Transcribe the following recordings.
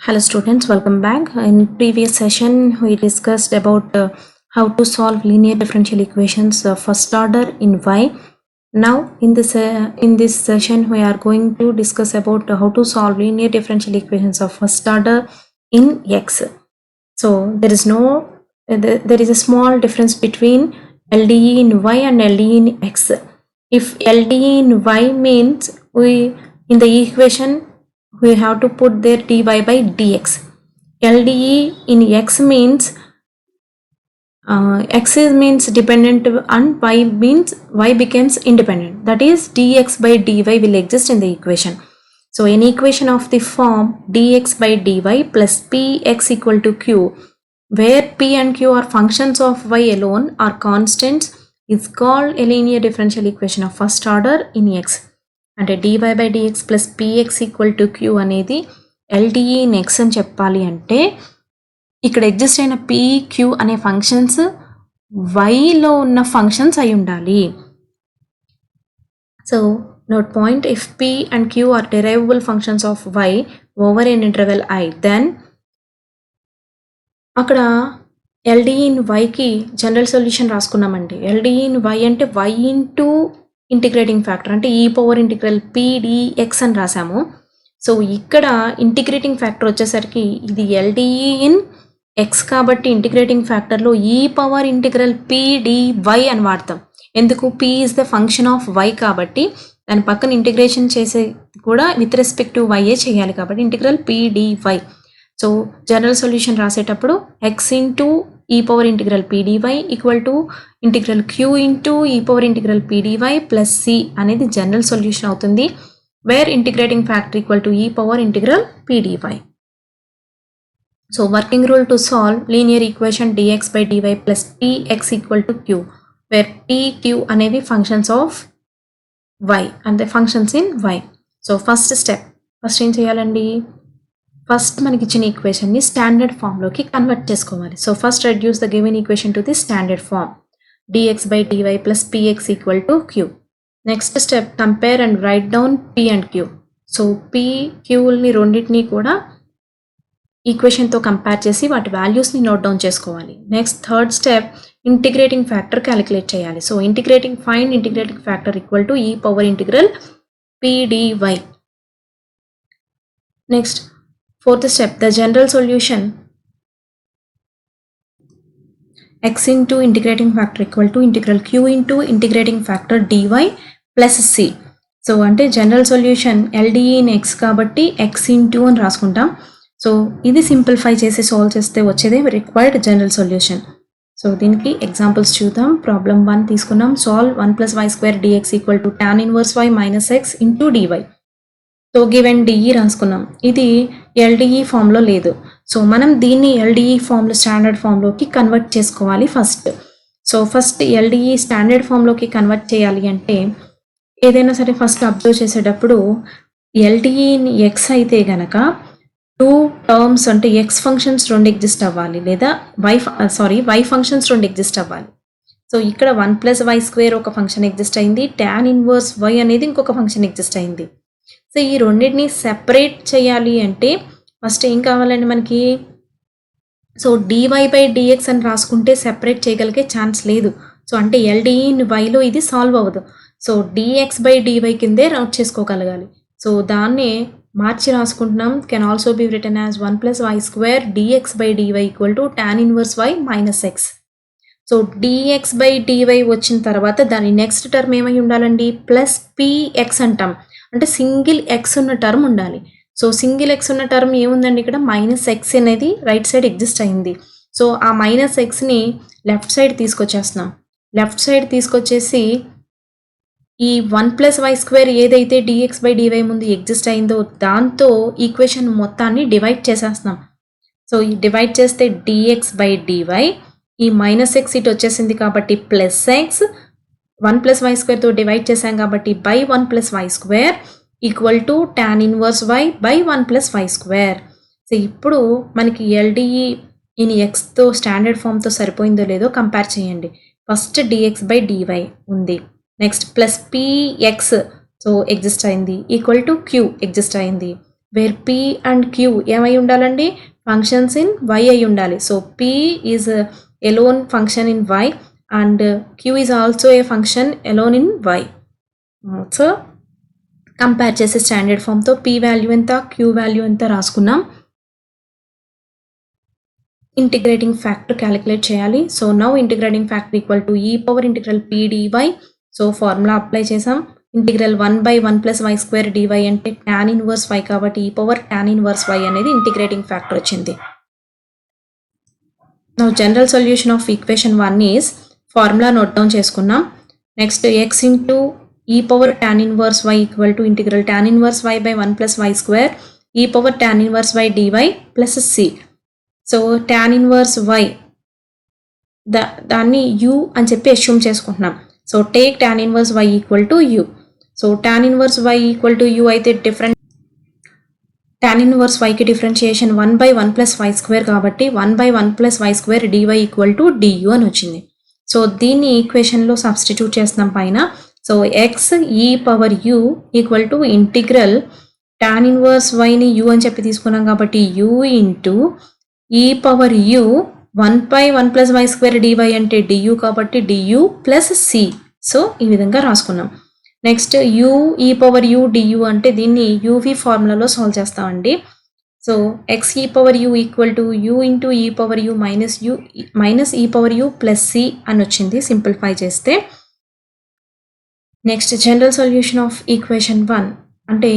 Hello students, welcome back. In previous session we discussed about how to solve linear differential equations first order in y. Now in this session we are going to discuss about how to solve linear differential equations of first order in x. So there is a small difference between LDE in y and LDE in x. If LDE in y means in the equation we have to put there dy by dx. LDE in x means x means dependent and y becomes independent. That is dx by dy will exist in the equation. So an equation of the form dx by dy plus px equal to q, where p and q are functions of y alone or constants, is called a linear differential equation of first order in x. అంటే dy by dx plus px equal to q అనేది LDE in x అని చెప్పాలి అంటే ఇక్కడ exist అయిన p, q అనే functions yలో ఉన్న functions అయి ఉండాలి. So note point, if p and q are derivable functions of y over an interval I, then అక్కడ LDE in y కి జనరల్ సొల్యూషన్ రాసుకున్నామండి. LDE in y అంటే y ఇంటూ ఇంటిగ్రేటింగ్ ఫ్యాక్టర్ అంటే ఈ power integral pdx అని రాసాము. So ఇక్కడ integrating factor వచ్చేసరికి ఇది LDE in x కాబట్టి ఇంటిగ్రేటింగ్ ఫ్యాక్టర్లో ఈ పవర్ ఇంటిగ్రల్ pdy అని వాడతాం. ఎందుకు? p is the function of y కాబట్టి దాని పక్కన ఇంటిగ్రేషన్ చేసే కూడా విత్ రెస్పెక్ట్ టు y చేయాలి కాబట్టి integral pdy. So general solution రాసేటప్పుడు x into e power integral pdy equal to integral q into e power integral pdy plus c అనేది general solution అవుతుంది, where integrating factor equal to ఈ power integral pdy. So working rule to solve linear equation dx by dy plus px equal to q, where p, q అనేవి functions of y and the functions in y. So first ఏం చేయాలండి? First మనకి ఇచ్చిన ఈక్వేషన్ని standard ఫామ్లోకి convert చేసుకోవాలి. So first reduce the given equation to the standard form dx by dy plus px equal to q. Next step, compare and write down p and q. So p, qని రెండింటినీ కూడా ఈక్వేషన్తో compare చేసి వాటి వాల్యూస్ని note down చేసుకోవాలి. Next third step, integrating factor calculate చేయాలి. So find integrating factor equal to ఈ power integral pdy. Next fourth step, the general solution x into integrating factor equal to integral q into integrating factor dy plus c. So అంటే general solution LDE in x కాబట్టి x into అని రాసుకుంటాం. So ఇది simplify చేసి solve చేస్తే వచ్చేదే required general solution. So దీనికి examples చూద్దాం. ప్రాబ్లం 1 తీసుకున్నాం. Solve 1 plus y square dx equal to tan inverse y minus x into dy. So given DE రాసుకున్నాం. ఇది LDE ఫామ్లో లేదు. సో మనం దీన్ని LDE ఫామ్లో స్టాండర్డ్ ఫామ్లోకి కన్వర్ట్ చేసుకోవాలి first. So first LDE standard ఫామ్లోకి కన్వర్ట్ చేయాలి అంటే ఏదైనా సరే ఫస్ట్ అబ్జర్వ్ చేసేటప్పుడు LDE ఇన్ x అయితే గనక 2 టర్మ్స్ అంటే x ఫంక్షన్స్ 2 ఎగ్జిస్ట్ అవ్వాలి, లేదా y ఫంక్షన్స్ 2 ఎగ్జిస్ట్ అవ్వాలి. సో ఇక్కడ 1 plus y square ఒక ఫంక్షన్ ఎగ్జిస్ట్ అయింది, tan ఇన్వర్స్ y అనేది ఇంకొక ఫంక్షన్ ఎగ్జిస్ట్ అయింది. సో ఈ రెండింటిని సెపరేట్ చేయాలి అంటే ఫస్ట్ ఏం కావాలండి మనకి? సో dy by dx అని రాసుకుంటే సెపరేట్ చేయగలిగే ఛాన్స్ లేదు. సో అంటే LDE in yలో ఇది సాల్వ్ అవ్వదు. సో dx by dy కిందే రౌట్ చేసుకోగలగాలి. సో దాన్నే మార్చి రాసుకుంటున్నాం. Can also be written as 1 plus y square dx by dy equal to tan inverse y minus x. So dx by dy వచ్చిన తర్వాత దాని నెక్స్ట్ టర్మ్ ఏమై ఉండాలండి? ప్లస్ px అంటాం. అంటే సింగిల్ ఎక్స్ ఉన్న టర్మ్ ఉండాలి. సో సింగిల్ ఎక్స్ ఉన్న టర్మ్ ఏముందండి? ఇక్కడ మైనస్ ఎక్స్ అనేది రైట్ సైడ్ ఎగ్జిస్ట్ అయింది. సో ఆ మైనస్ ఎక్స్ని లెఫ్ట్ సైడ్ తీసుకొచ్చేస్తున్నాం. లెఫ్ట్ సైడ్ తీసుకొచ్చేసి ఈ 1 plus y square ఏదైతే dx by dy ముందు ఎగ్జిస్ట్ అయిందో దాంతో ఈక్వేషన్ మొత్తాన్ని డివైడ్ చేసేస్తున్నాం. సో ఈ డివైడ్ చేస్తే dx by dy, ఈ మైనస్ ఎక్స్ ఇటు వచ్చేసింది కాబట్టి plus X, 1 plus y square తో డివైడ్ చేసాం కాబట్టి by 1 plus y square equal to tan inverse y by 1 plus y square. So ఇప్పుడు మనకి LDE ఇన్ xతో స్టాండర్డ్ ఫామ్తో సరిపోయిందో లేదో కంపేర్ చేయండి. ఫస్ట్ dx by dy ఉంది, next plus px so exist అయింది ఈక్వల్ టు q ఎగ్జిస్ట్ అయింది. Wear p and q ఏమై ఉండాలండి, ఫంక్షన్స్ ఇన్ y అయి ఉండాలి. So p is alone function in y and q is also a function alone in y. So compare చేసే standard ఫామ్తో p value ఎంత, q value ఎంత రాసుకున్నాం. Integrating factor calculate చేయాలి. So now integrating factor equal to e power integral p dy. So formula apply చేసాం. Integral 1/1 + y² dy అంటే tan inverse y కాబట్టి e power tan inverse y అనేది integrating factor వచ్చింది. Now general solution of equation 1 is formula note down చేసుకున్నాం. Next x into e power tan inverse y equal to integral tan inverse y by 1 + y² e power tan inverse y dy plus c. So tan inverse y దాన్ని u అని చెప్పి assume చేసుకుంటున్నాం. So take tan inverse y equal to u. So tan inverse y equal to u అయితే different tan inverse yకి differentiation 1/1 + y² కాబట్టి 1/1 + y² dy equal to du అని వచ్చింది. So దీన్ని ఈక్వేషన్లో సబ్స్టిట్యూట్ చేస్తున్నాం పైన. So x e power u equal to integral tan inverse yని u అని చెప్పి తీసుకున్నాం కాబట్టి u into e power u 1/1 + y² dy అంటే du కాబట్టి du ప్లస్ c. సో ఈ విధంగా రాసుకున్నాం. Next u e power u du అంటే దీన్ని uv ఫార్ములాలో సాల్వ్ చేస్తామండి. So x e power u equal to u into e power u minus e power u plus c అని వచ్చింది సింప్లిఫై చేస్తే. Next general solution of equation 1 అంటే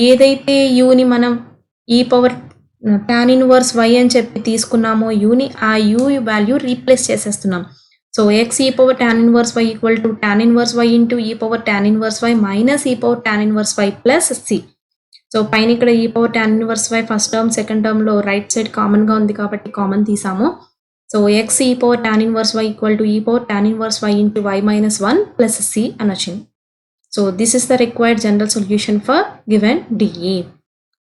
ఏదైతే uని మనం e power tan inverse y అని చెప్పి తీసుకున్నామో uని ఆ u వాల్యూ రీప్లేస్ చేసేస్తున్నాం. So x e power tan inverse y equal to tan inverse y into e power tan inverse y minus e power tan inverse y plus c. So పైన ఇక్కడ e power tan inverse y first term second టర్మ్లో right side కామన్గా ఉంది కాబట్టి common తీసాము. So x e power tan inverse y equal to e power tan inverse y into y minus 1 plus c అని వచ్చింది. So this is the required general solution for given DE.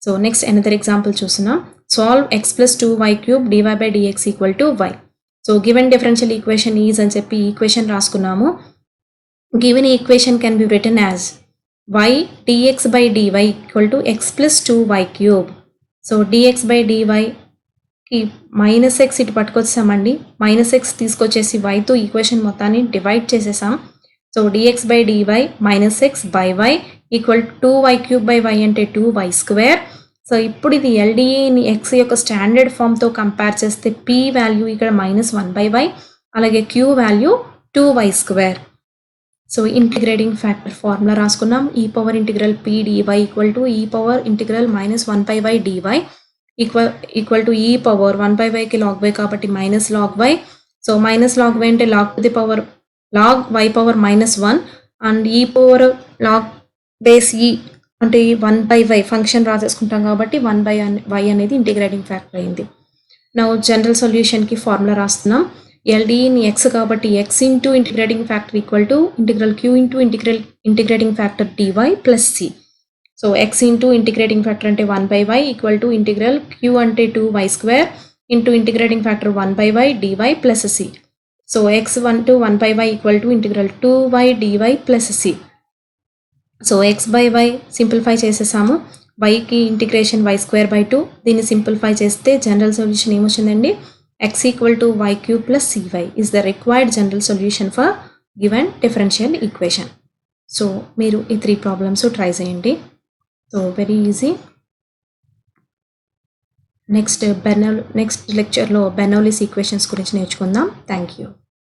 So next another example చూస్తున్నాం. Solve x + 2y³ dy/dx equal to y. So given differential equation is అని చెప్పి equation రాసుకున్నాము. Given equation can be written as y dx/dy equal to x + 2y³. So dx/dyకి -x ఇటు పట్టుకొచ్చామండి. -x తీసుకొచ్చేసి yతో ఈక్వేషన్ మొత్తాన్ని డివైడ్ చేసేసాం. So dx/dy -x/y equal 2y³ అంటే 2y². సో ఇప్పుడు ఇది LDEని x యొక్క స్టాండర్డ్ ఫామ్తో కంపేర్ చేస్తే p వాల్యూ ఇక్కడ -1/y అలాగే q value 2y². So integrating factor formula రాసుకున్నాం. e power integral p dy equal to e power integral -1/y dy equal to e power 1/yకి log y కాబట్టి -log y. So -log y అంటే log to the power log y power -1 and e power log base e అంటే 1/y function రాసేసుకుంటాం కాబట్టి 1/y అనేది integrating factor అయింది. నా general సొల్యూషన్కి formula రాస్తున్నాం. LDEని x కాబట్టి x into integrating factor equal to integral q into integrating factor dy plus c. So x into integrating factor అంటే 1/y equal to integral q అంటే 2y² into integrating factor 1/y dy plus c. So x1 to 1/y equal to integral 2y dy plus c. So x/y simplify చేసేసాము. yకి integration y²/2 దీన్ని simplify చేస్తే general solution ఏమొచ్చిందండి, x equal to y³ plus cy is the required general solution for given differential equation. So మీరు ఈ 3 problems try చేయండి. So very easy. Next లెక్చర్లో Bernoulli's equations గురించి నేర్చుకుందాం. Thank you.